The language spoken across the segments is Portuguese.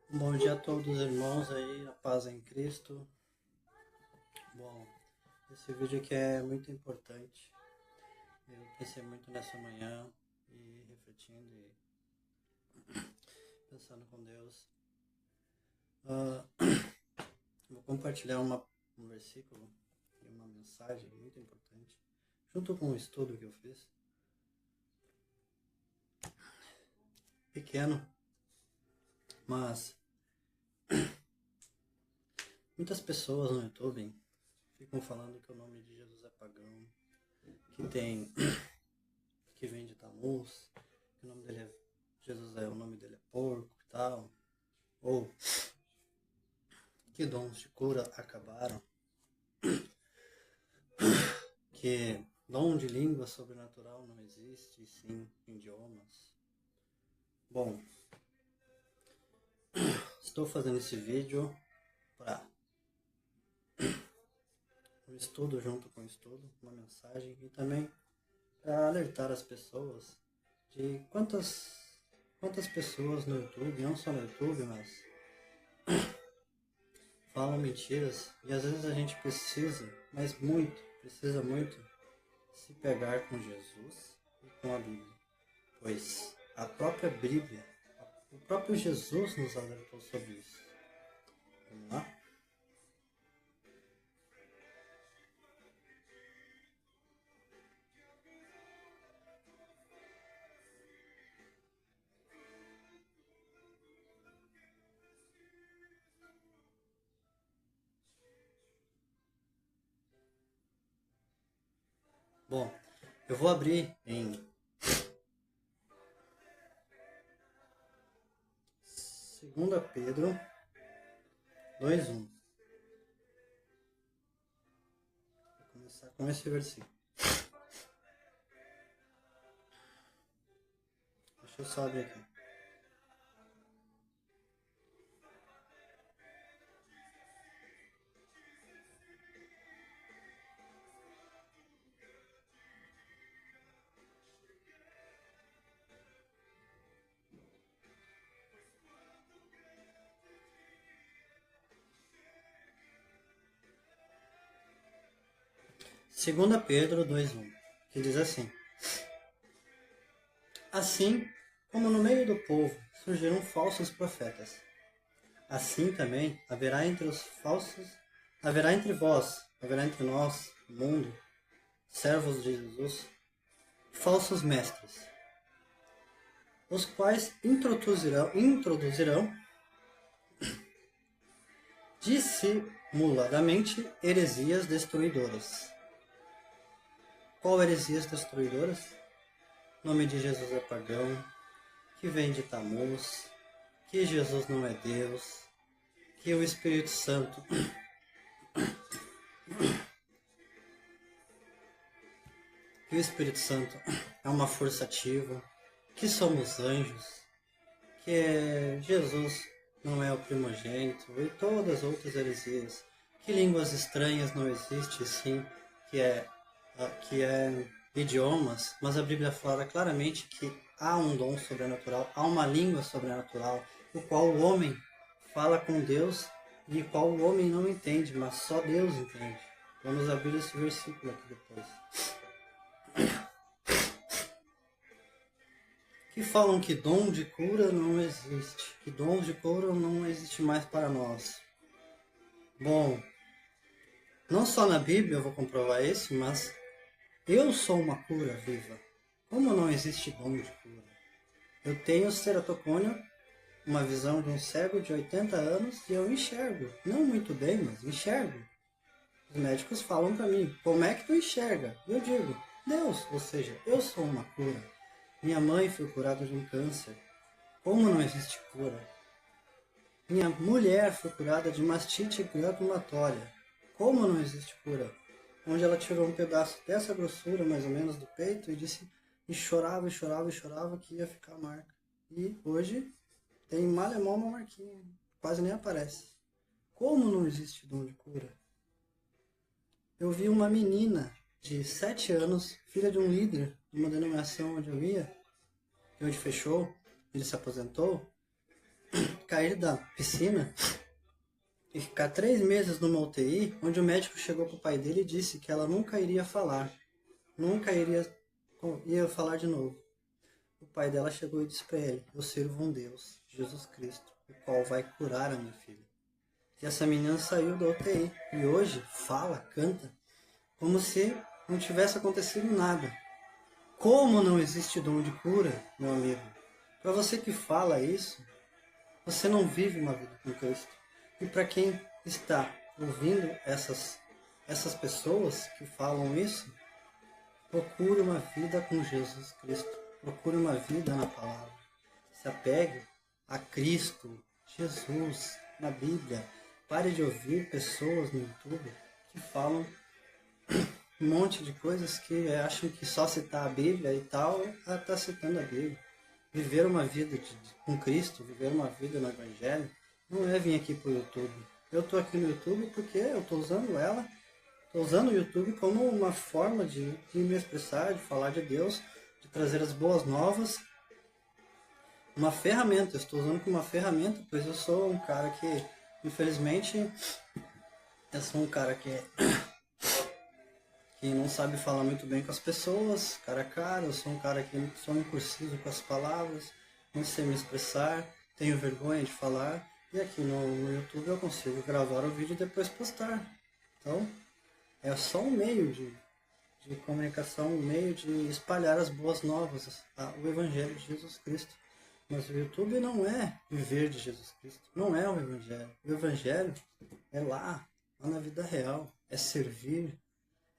Bom dia a todos, irmãos aí, a paz em Cristo. Bom, esse vídeo aqui é muito importante. Eu pensei muito nessa manhã e refletindo e pensando com Deus. Vou compartilhar um versículo e uma mensagem muito importante, junto com o estudo que eu fiz. Pequeno, mas muitas pessoas no YouTube ficam falando que o nome de Jesus é pagão, que vem de Tammuz, que o nome dele é Jesus, o nome dele é porco e tal, ou que dons de cura acabaram, que dom de língua sobrenatural não existe, sim idiomas. Bom, estou fazendo esse vídeo para um estudo junto com o estudo, uma mensagem, e também para alertar as pessoas de quantas pessoas no YouTube, não só no YouTube, mas falam mentiras, e às vezes a gente precisa muito se pegar com Jesus e com a Bíblia, pois a própria Bíblia, o próprio Jesus nos alertou sobre isso. Vamos lá? Bom, eu vou abrir em 2 Pedro 2:1. Vou começar com esse versículo. Deixa eu só abrir aqui. Segunda Pedro 2:1, que diz assim: Assim como no meio do povo surgiram falsos profetas, assim também haverá entre nós, o mundo, servos de Jesus, falsos mestres, os quais introduzirão dissimuladamente heresias destruidoras. Qual heresias destruidoras? O nome de Jesus é pagão, que vem de Tammuz, que Jesus não é Deus, que o Espírito Santo é uma força ativa, que somos anjos, que Jesus não é o primogênito e todas as outras heresias, que línguas estranhas não existem, sim, que é idiomas, mas a Bíblia fala claramente que há um dom sobrenatural, há uma língua sobrenatural, o qual o homem fala com Deus e o qual o homem não entende, mas só Deus entende. Vamos abrir esse versículo aqui depois. Que falam que dom de cura não existe, que dom de cura não existe mais para nós. Bom, não só na Bíblia eu vou comprovar isso, mas eu sou uma cura viva. Como não existe dom de cura? Eu tenho ceratocônio, uma visão de um cego de 80 anos, e eu enxergo. Não muito bem, mas enxergo. Os médicos falam para mim, como é que tu enxerga? E eu digo, Deus, ou seja, eu sou uma cura. Minha mãe foi curada de um câncer. Como não existe cura? Minha mulher foi curada de mastite granulomatória. Como não existe cura? Onde ela tirou um pedaço dessa grossura, mais ou menos, do peito, e chorava que ia ficar a marca. E hoje tem malemão uma marquinha, quase nem aparece. Como não existe dom de cura? Eu vi uma menina de 7 anos, filha de um líder de uma denominação onde eu ia, onde fechou, ele se aposentou, cair da piscina e ficar 3 meses numa UTI, onde o médico chegou pro pai dele e disse que ela nunca iria falar, nunca ia falar de novo. O pai dela chegou e disse para ele: eu sirvo um Deus, Jesus Cristo, o qual vai curar a minha filha. E essa menina saiu da UTI e hoje fala, canta, como se não tivesse acontecido nada. Como não existe dom de cura, meu amigo? Para você que fala isso, você não vive uma vida com Cristo. E para quem está ouvindo essas pessoas que falam isso, procure uma vida com Jesus Cristo. Procure uma vida na palavra. Se apegue a Cristo, Jesus, na Bíblia. Pare de ouvir pessoas no YouTube que falam um monte de coisas que acham que só citar a Bíblia e tal, ela está citando a Bíblia. Viver uma vida com Cristo, viver uma vida no Evangelho, não é vir aqui para o YouTube. Eu estou aqui no YouTube porque eu estou usando estou usando o YouTube como uma forma de me expressar, de falar de Deus, de trazer as boas novas. Uma ferramenta, eu estou usando como uma ferramenta, pois eu sou um cara que, infelizmente, eu sou um cara que não sabe falar muito bem com as pessoas, cara a cara. Eu sou um cara que sou impulsivo com as palavras, não sei me expressar, tenho vergonha de falar, e aqui no YouTube eu consigo gravar o vídeo e depois postar. Então, é só um meio de comunicação, um meio de espalhar as boas novas, o Evangelho de Jesus Cristo. Mas o YouTube não é viver de Jesus Cristo, não é o Evangelho. O Evangelho é lá na vida real, é servir,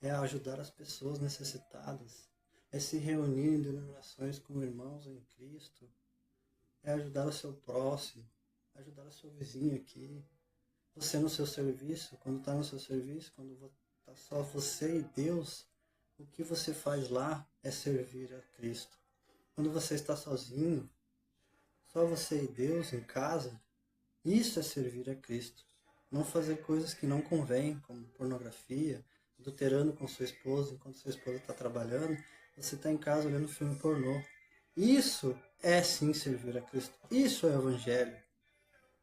é ajudar as pessoas necessitadas, é se reunir em denominações como irmãos em Cristo, é ajudar o seu próximo, ajudar o seu vizinho aqui. Você no seu serviço, quando está no seu serviço, quando está só você e Deus, o que você faz lá é servir a Cristo. Quando você está sozinho, só você e Deus em casa, isso é servir a Cristo. Não fazer coisas que não convêm, como pornografia, adulterando com sua esposa enquanto sua esposa está trabalhando, você está em casa olhando filme pornô. Isso é sim servir a Cristo. Isso é o Evangelho.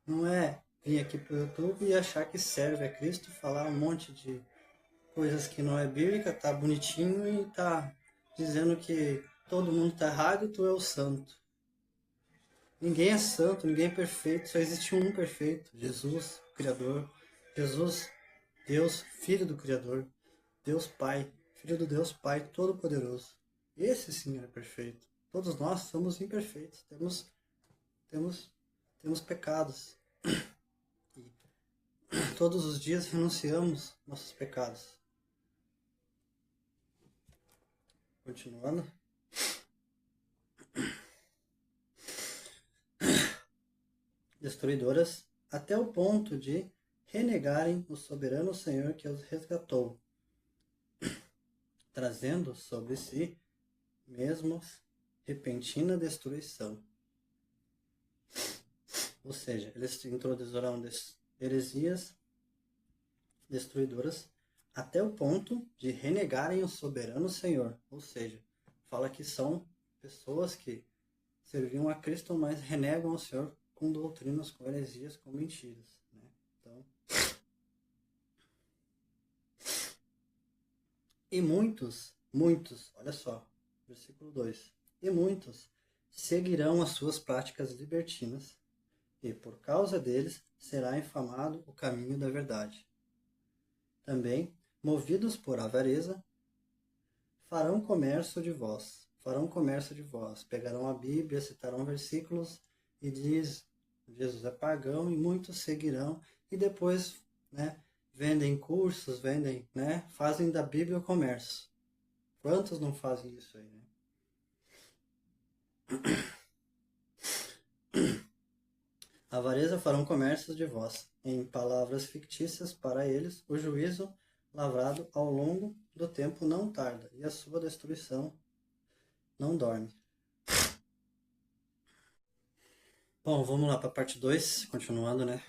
Não é vir aqui para o YouTube e achar que serve a Cristo, falar um monte de coisas que não é bíblica, tá bonitinho e tá dizendo que todo mundo tá errado e tu é o santo. Ninguém é santo, ninguém é perfeito, só existe um perfeito, Jesus, o Criador. Jesus, Deus, Filho do Criador. Deus Pai, Filho do Deus Pai Todo-Poderoso. Esse sim é perfeito. Todos nós somos imperfeitos, temos pecados. E todos os dias renunciamos nossos pecados. Continuando. Destruidoras, até o ponto de renegarem o soberano Senhor que os resgatou, trazendo sobre si mesmos repentina destruição. Ou seja, eles introduziram heresias destruidoras até o ponto de renegarem o soberano Senhor. Ou seja, fala que são pessoas que serviam a Cristo, mas renegam o Senhor com doutrinas, com heresias, com mentiras. Né? Então, e muitos, olha só, versículo 2. E muitos seguirão as suas práticas libertinas, e por causa deles será infamado o caminho da verdade. Também, movidos por avareza, farão comércio de vós. Pegarão a Bíblia, citarão versículos e diz: Jesus é pagão, e muitos seguirão, e depois, né, vendem cursos, fazem da Bíblia o comércio. Quantos não fazem isso aí, né? Avareza farão comércios de vós, em palavras fictícias para eles, o juízo lavrado ao longo do tempo não tarda, e a sua destruição não dorme. Bom, vamos lá para a parte 2, continuando, né?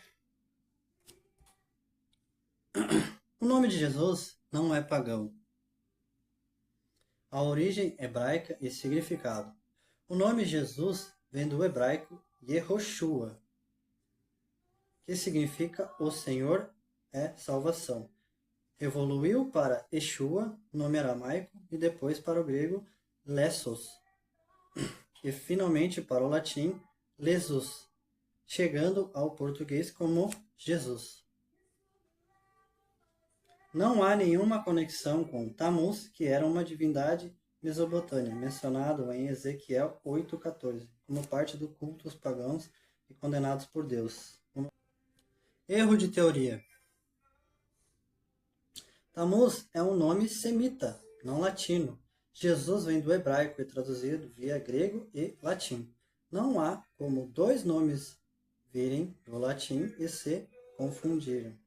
O nome de Jesus não é pagão. A origem hebraica e significado. O nome Jesus vem do hebraico Yehoshua, que significa o Senhor é salvação. Evoluiu para Yeshua, nome aramaico, e depois para o grego Lessos, e finalmente para o latim Jesus, chegando ao português como Jesus. Não há nenhuma conexão com Tammuz, que era uma divindade mesopotâmia, mencionado em Ezequiel 8,14, como parte do culto aos pagãos e condenados por Deus. Erro de teoria. Tammuz é um nome semita, não latino. Jesus vem do hebraico e traduzido via grego e latim. Não há como dois nomes virem do latim e se confundirem.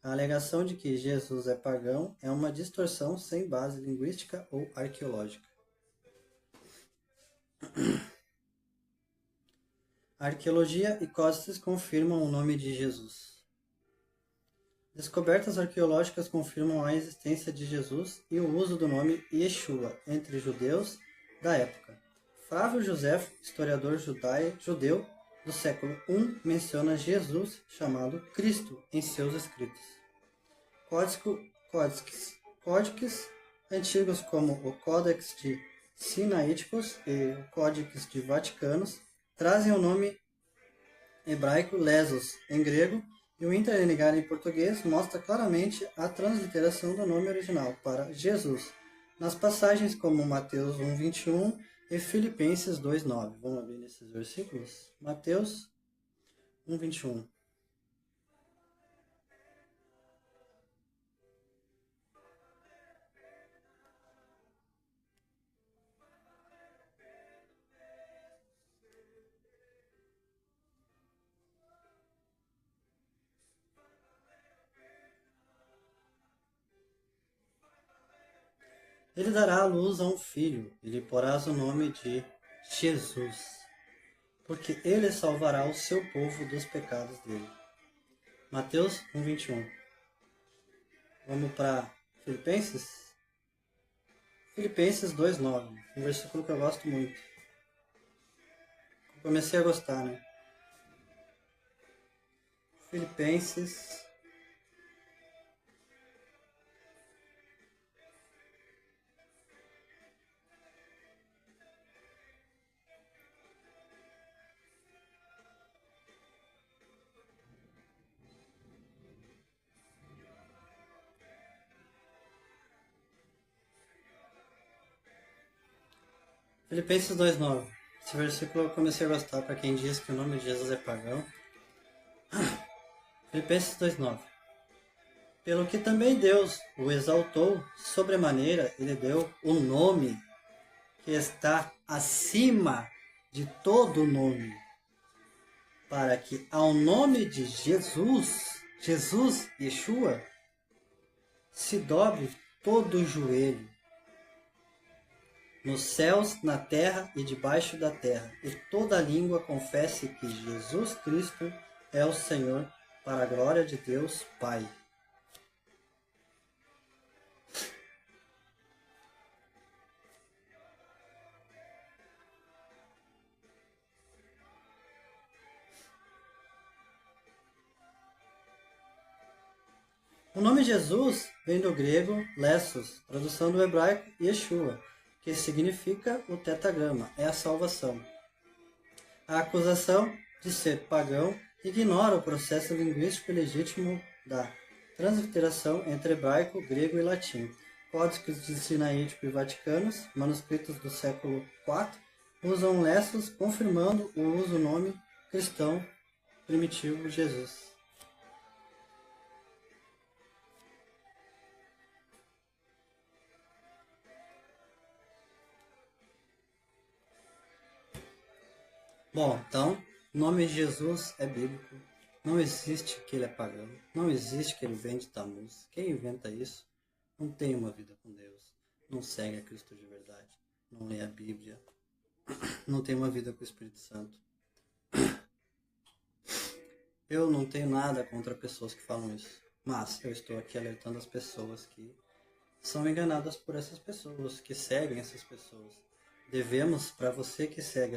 A alegação de que Jesus é pagão é uma distorção sem base linguística ou arqueológica. A arqueologia e códices confirmam o nome de Jesus. Descobertas arqueológicas confirmam a existência de Jesus e o uso do nome Yeshua entre judeus da época. Flávio Josefo, historiador judeu do século I, menciona Jesus chamado Cristo em seus escritos. Códices antigos como o Códex de Sinaíticos e o Códex de Vaticanos trazem o nome hebraico Lesos em grego, e o interlinear em português mostra claramente a transliteração do nome original para Jesus, nas passagens como Mateus 1,21 e Filipenses 2,9. Vamos abrir nesses versículos? Mateus 1,21. Ele dará à luz a um filho, e lhe porás o nome de Jesus, porque ele salvará o seu povo dos pecados dele. Mateus 1,21. Vamos para Filipenses? Filipenses 2,9, um versículo que eu gosto muito. Comecei a gostar, né? Filipenses 2,9. Esse versículo eu comecei a gostar para quem diz que o nome de Jesus é pagão. Filipenses 2,9. Pelo que também Deus o exaltou sobremaneira e lhe deu o nome que está acima de todo nome, para que ao nome de Jesus, Yeshua, se dobre todo o joelho, nos céus, na terra e debaixo da terra, e toda língua confesse que Jesus Cristo é o Senhor, para a glória de Deus Pai. O nome Jesus vem do grego Lessos, tradução do hebraico Yeshua, que significa o tetagrama, é a salvação. A acusação de ser pagão ignora o processo linguístico legítimo da transliteração entre hebraico, grego e latim. Códices de Sinaítico e Vaticanos, manuscritos do século IV, usam Lessos, confirmando o uso do nome cristão primitivo Jesus. Bom, então, o nome Jesus é bíblico. Não existe que ele é pagão. Não existe que ele vem de Tammuz. Quem inventa isso não tem uma vida com Deus. Não segue a Cristo de verdade. Não lê a Bíblia. Não tem uma vida com o Espírito Santo. Eu não tenho nada contra pessoas que falam isso. Mas eu estou aqui alertando as pessoas que são enganadas por essas pessoas, que seguem essas pessoas. devemos, para você que segue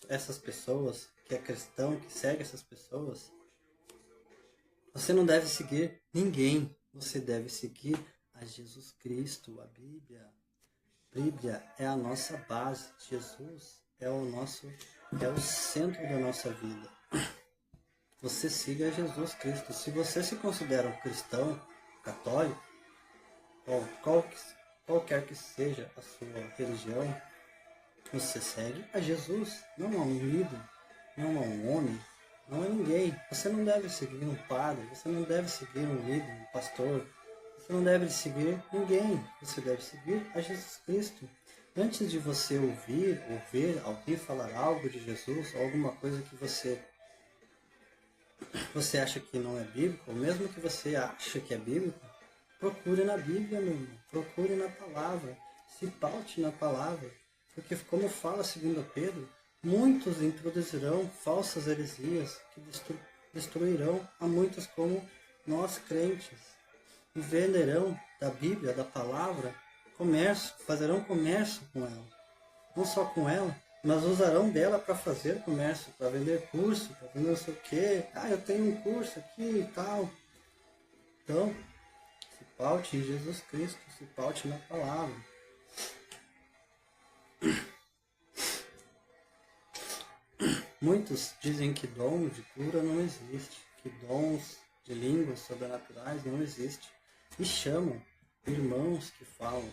essas pessoas, que é cristão, que segue essas pessoas, você não deve seguir ninguém. Você deve seguir a Jesus Cristo, a Bíblia. A Bíblia é a nossa base. Jesus é o centro da nossa vida. Você siga Jesus Cristo. Se você se considera um cristão, católico, ou qualquer que seja a sua religião, você segue a Jesus, não a um ídolo, não a um homem, não a ninguém. Você não deve seguir um padre, você não deve seguir um líder, um pastor, você não deve seguir ninguém. Você deve seguir a Jesus Cristo. Antes de você ouvir ou ver alguém falar algo de Jesus, ou alguma coisa que você acha que não é bíblico, ou mesmo que você acha que é bíblico, procure na Bíblia, meu irmão. Procure na palavra. Se paute na palavra. Porque, como fala 2 Pedro, muitos introduzirão falsas heresias que destruirão a muitos como nós crentes. E venderão da Bíblia, da palavra, comércio, fazerão comércio com ela. Não só com ela, mas usarão dela para fazer comércio, para vender curso, para vender não sei o quê. Ah, eu tenho um curso aqui e tal. Então, se paute em Jesus Cristo, se paute na palavra. Muitos dizem que dom de cura não existe, que dons de línguas sobrenaturais não existem, e chamam irmãos que falam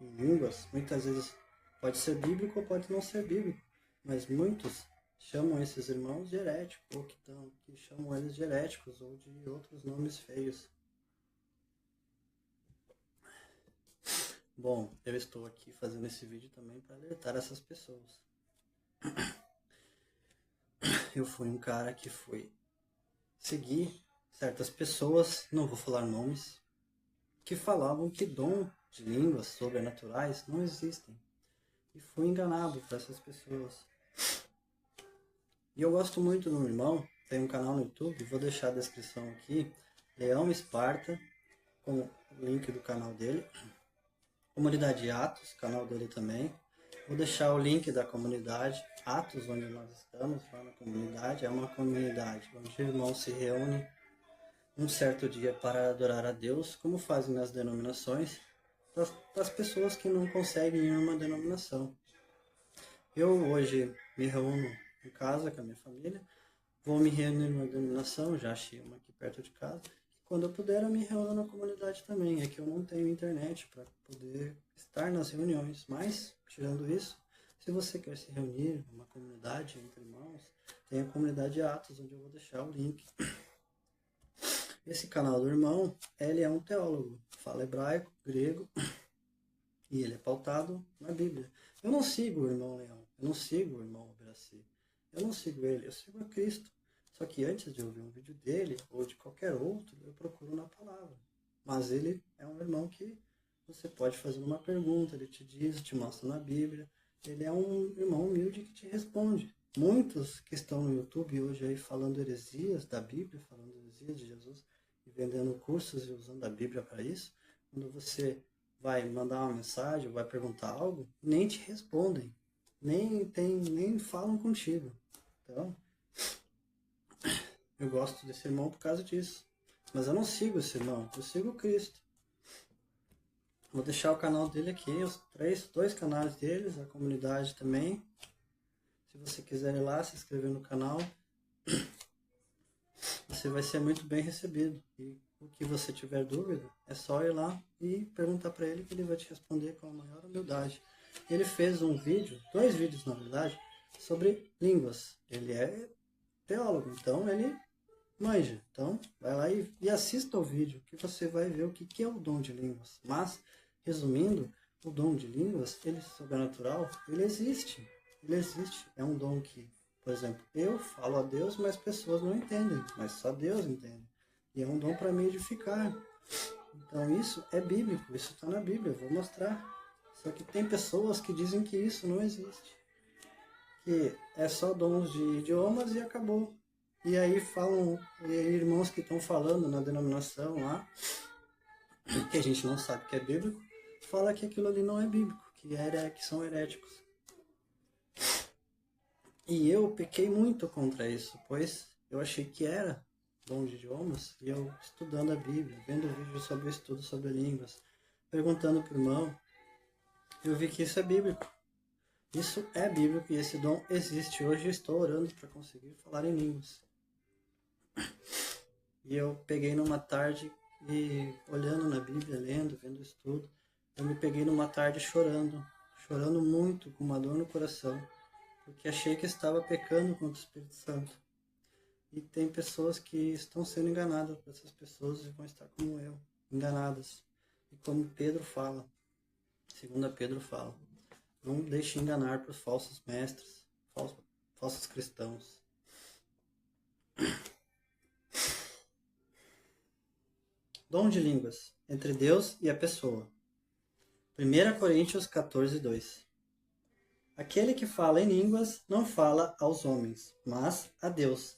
em línguas. Muitas vezes pode ser bíblico ou pode não ser bíblico, mas muitos chamam esses irmãos de heréticos, ou que chamam eles de heréticos, ou de outros nomes feios. Bom, eu estou aqui fazendo esse vídeo também para alertar essas pessoas. Eu fui um cara que foi seguir certas pessoas, não vou falar nomes, que falavam que dom de línguas sobrenaturais não existem. E fui enganado por essas pessoas. E eu gosto muito do meu irmão, tem um canal no YouTube, vou deixar a descrição aqui, Leão Esparta, com o link do canal dele. Comunidade Atos, canal dele também. Vou deixar o link da comunidade Atos, onde nós estamos, lá na comunidade. É uma comunidade onde irmãos se reúnem um certo dia para adorar a Deus, como fazem nas denominações, das pessoas que não conseguem ir em uma denominação. Eu hoje me reúno em casa com a minha família, vou me reunir numa denominação, já achei uma aqui perto de casa. Quando eu puder, eu me reúno na comunidade também. É que eu não tenho internet para poder estar nas reuniões. Mas, tirando isso, se você quer se reunir numa comunidade entre irmãos, tem a comunidade Atos, onde eu vou deixar o link. Esse canal do irmão, ele é um teólogo. Fala hebraico, grego, e ele é pautado na Bíblia. Eu não sigo o irmão Leão, eu não sigo o irmão Braci. Eu não sigo ele, eu sigo a Cristo. Só que antes de ouvir um vídeo dele, ou de qualquer outro, eu procuro na palavra. Mas ele é um irmão que você pode fazer uma pergunta, ele te diz, te mostra na Bíblia. Ele é um irmão humilde que te responde. Muitos que estão no YouTube hoje aí falando heresias da Bíblia, falando heresias de Jesus, e vendendo cursos e usando a Bíblia para isso, quando você vai mandar uma mensagem, ou vai perguntar algo, nem te respondem, nem falam contigo. Então, eu gosto desse irmão por causa disso. Mas eu não sigo esse irmão, eu sigo o Cristo. Vou deixar o canal dele aqui, os dois canais deles, a comunidade também. Se você quiser ir lá, se inscrever no canal, você vai ser muito bem recebido. E o que você tiver dúvida, é só ir lá e perguntar para ele que ele vai te responder com a maior humildade. Ele fez um vídeo, 2 vídeos na verdade, sobre línguas. Ele é teólogo, então ele manja. Então, vai lá e assista o vídeo, que você vai ver o que é o dom de línguas. Mas, resumindo, o dom de línguas, ele sobrenatural, ele existe. Ele existe. É um dom que, por exemplo, eu falo a Deus, mas pessoas não entendem. Mas só Deus entende. E é um dom para me edificar. Então, isso é bíblico. Isso está na Bíblia. Eu vou mostrar. Só que tem pessoas que dizem que isso não existe. Que é só dons de idiomas e acabou. E aí falam, irmãos que estão falando na denominação lá, que a gente não sabe que é bíblico, fala que aquilo ali não é bíblico, que são heréticos. E eu pequei muito contra isso, pois eu achei que era dom de idiomas, e eu estudando a Bíblia, vendo vídeos sobre o estudo sobre línguas, perguntando para o irmão, eu vi que isso é bíblico. Isso é bíblico e esse dom existe. Hoje eu estou orando para conseguir falar em línguas. E eu peguei numa tarde e olhando na Bíblia, lendo, vendo o estudo, eu me peguei numa tarde chorando muito, com uma dor no coração, porque achei que estava pecando contra o Espírito Santo. E tem pessoas que estão sendo enganadas por essas pessoas e vão estar como eu, enganadas. E como Pedro fala, 2 Pedro fala, não deixe enganar por falsos mestres, falsos cristãos. Dom de línguas, entre Deus e a pessoa. 1 Coríntios 14, 2. Aquele que fala em línguas não fala aos homens, mas a Deus.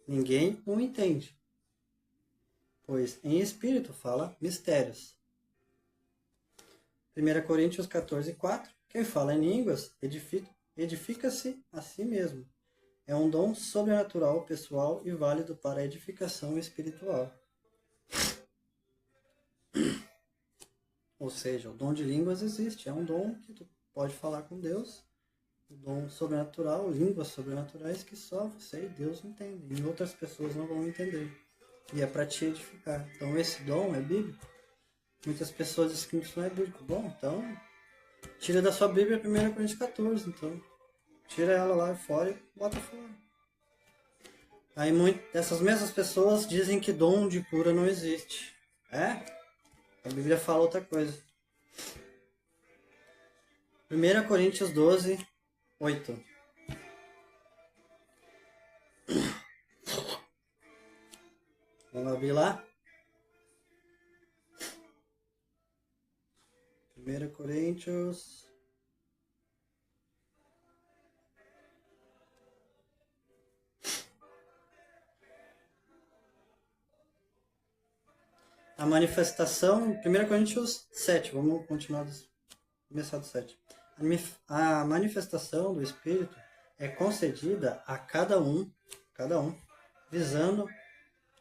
Ninguém o entende, pois em espírito fala mistérios. 1 Coríntios 14, 4. Quem fala em línguas edifica-se a si mesmo. É um dom sobrenatural, pessoal e válido para a edificação espiritual. Ou seja, o dom de línguas existe, é um dom que tu pode falar com Deus, um dom sobrenatural, línguas sobrenaturais que só você e Deus entendem, e outras pessoas não vão entender. E é para te edificar. Então esse dom é bíblico. Muitas pessoas dizem que isso não é bíblico. Bom, então tira da sua Bíblia 1 Coríntios 14, então tira ela lá fora e bota fora. Aí essas mesmas pessoas dizem que dom de cura não existe. A Bíblia fala outra coisa. 1 Coríntios 12, 8. Vamos abrir lá? 1 Coríntios. A manifestação, 1 Coríntios 7, vamos continuar, começar do 7. A manifestação do Espírito é concedida a cada um, visando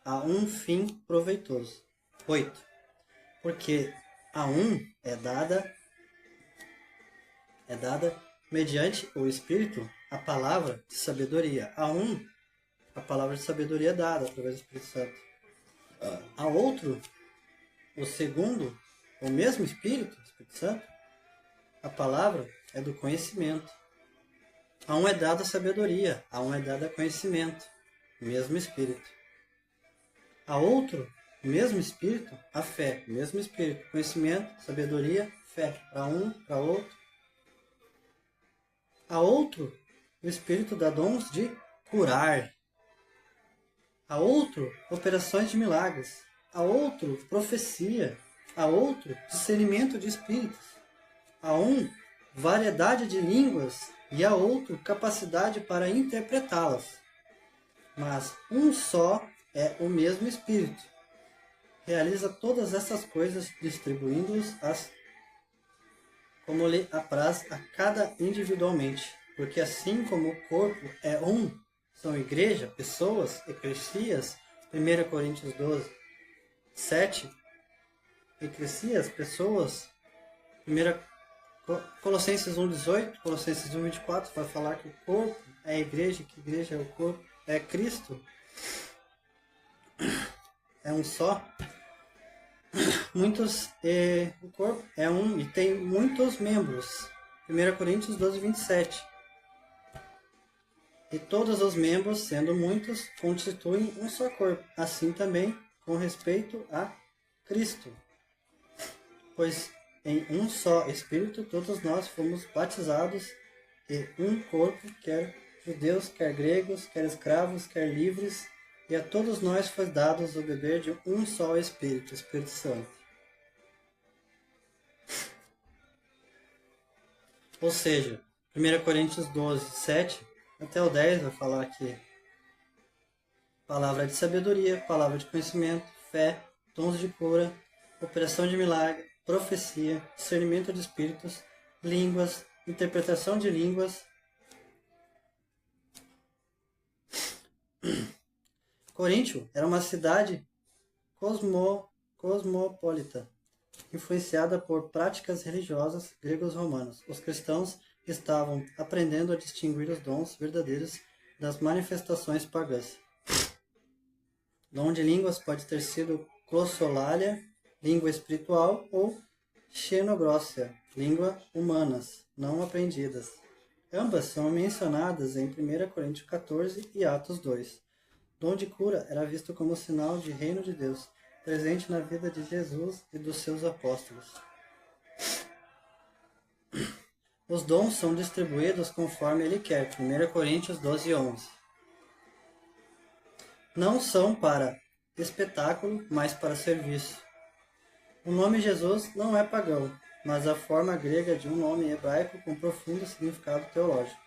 a um fim proveitoso. 8. Porque a um é dada mediante o Espírito a palavra de sabedoria. A um, a palavra de sabedoria é dada através do Espírito Santo. A outro, o segundo, o mesmo Espírito Santo, a palavra é do conhecimento. A um é dada sabedoria, a um é dada conhecimento, o mesmo Espírito. A outro, o mesmo Espírito, a fé, o mesmo Espírito, conhecimento, sabedoria, fé, para um, para outro. A outro, o Espírito dá dons de curar. A outro, operações de milagres. A outro, profecia. A outro, discernimento de espíritos. A um, variedade de línguas. E a outro, capacidade para interpretá-las. Mas um só é o mesmo Espírito. Realiza todas essas coisas, distribuindo-as como lhe apraz a cada individualmente. Porque assim como o corpo é um, são igreja, pessoas, eclesias, 1 Coríntios 12, 7, eclesias, pessoas, Colossenses 1, 18, Colossenses 1, 24, vai falar que o corpo é a igreja, que a igreja é o corpo, é Cristo, é um só. O corpo é um e tem muitos membros, 1 Coríntios 12, 27. E todos os membros, sendo muitos, constituem um só corpo. Assim também com respeito a Cristo. Pois em um só Espírito todos nós fomos batizados em um corpo, quer judeus, quer gregos, quer escravos, quer livres, e a todos nós foi dados o beber de um só Espírito, Espírito Santo. Ou seja, 1 Coríntios 12, 7 até o 10 vai falar aqui palavra de sabedoria, palavra de conhecimento, fé, dons de cura, operação de milagre, profecia, discernimento de espíritos, línguas, interpretação de línguas. Coríntio era uma cidade cosmopolita, influenciada por práticas religiosas gregos romanos. Os cristãos estavam aprendendo a distinguir os dons verdadeiros das manifestações pagãs. Dom de línguas pode ter sido glossolalia, língua espiritual, ou xenoglossia, língua humanas, não aprendidas. Ambas são mencionadas em 1 Coríntios 14 e Atos 2. Dom de cura era visto como sinal de reino de Deus, presente na vida de Jesus e dos seus apóstolos. Os dons são distribuídos conforme ele quer, 1 Coríntios 12, 11. Não são para espetáculo, mas para serviço. O nome Jesus não é pagão, mas a forma grega de um nome hebraico com profundo significado teológico.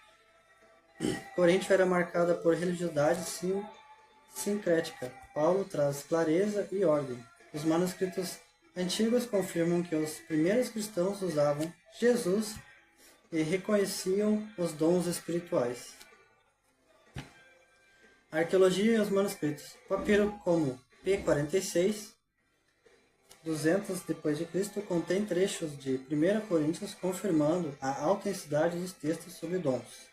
Coríntio era marcada por religiosidade sincrética. Paulo traz clareza e ordem. Os manuscritos antigos confirmam que os primeiros cristãos usavam Jesus e reconheciam os dons espirituais. A arqueologia e os manuscritos. Papiro como P46, 200 d.C., contém trechos de 1 Coríntios confirmando a autenticidade dos textos sobre dons.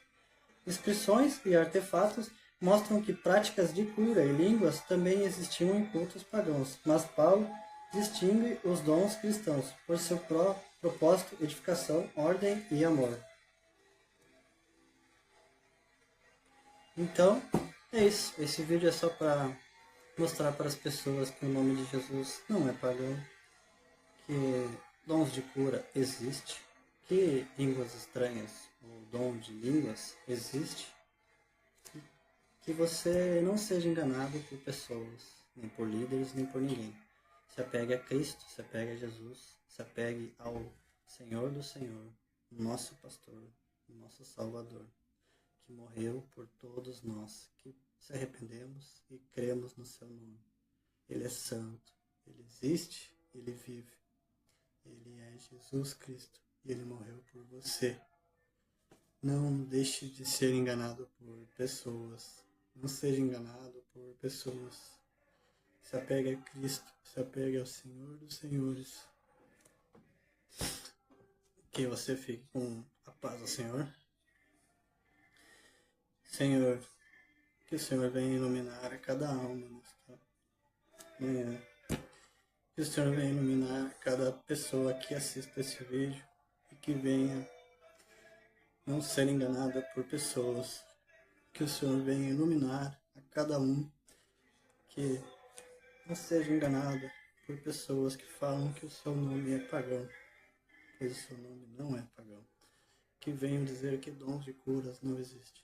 Inscrições e artefatos mostram que práticas de cura e línguas também existiam em cultos pagãos, mas Paulo distingue os dons cristãos por seu propósito, edificação, ordem e amor. Então, é isso. Esse vídeo é só para mostrar para as pessoas que o nome de Jesus não é pagão, que dons de cura existem, que línguas estranhas, o dom de línguas existe, que você não seja enganado por pessoas, nem por líderes, nem por ninguém. Se apegue a Cristo, se apegue a Jesus, se apegue ao Senhor do Senhor, nosso pastor, nosso Salvador, que morreu por todos nós, que se arrependemos e cremos no seu nome. Ele é santo, ele existe, ele vive. Ele é Jesus Cristo e ele morreu por você. Não deixe de ser enganado por pessoas. Não seja enganado por pessoas. Se apegue a Cristo, se apegue ao Senhor dos Senhores. Que você fique com a paz do Senhor. Senhor, que o Senhor venha iluminar a cada alma nesta manhã. Que o Senhor venha iluminar cada pessoa que assista esse vídeo e que venha não ser enganada por pessoas. Que o Senhor venha iluminar a cada um, que não seja enganada por pessoas que falam que o seu nome é pagão, pois o seu nome não é pagão. Que venham dizer que dons de curas não existem,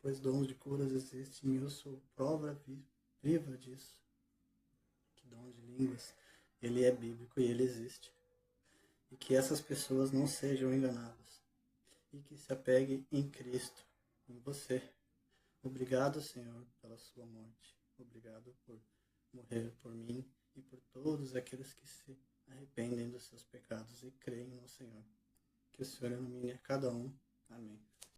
pois dons de curas existem e eu sou prova viva disso. Que dom de línguas, ele é bíblico e ele existe. E que essas pessoas não sejam enganadas. E que se apeguem em Cristo, em você. Obrigado, Senhor, pela sua morte. Obrigado por morrer por mim e por todos aqueles que se arrependem dos seus pecados e creem no Senhor. Que o Senhor ilumine a cada um. Amém.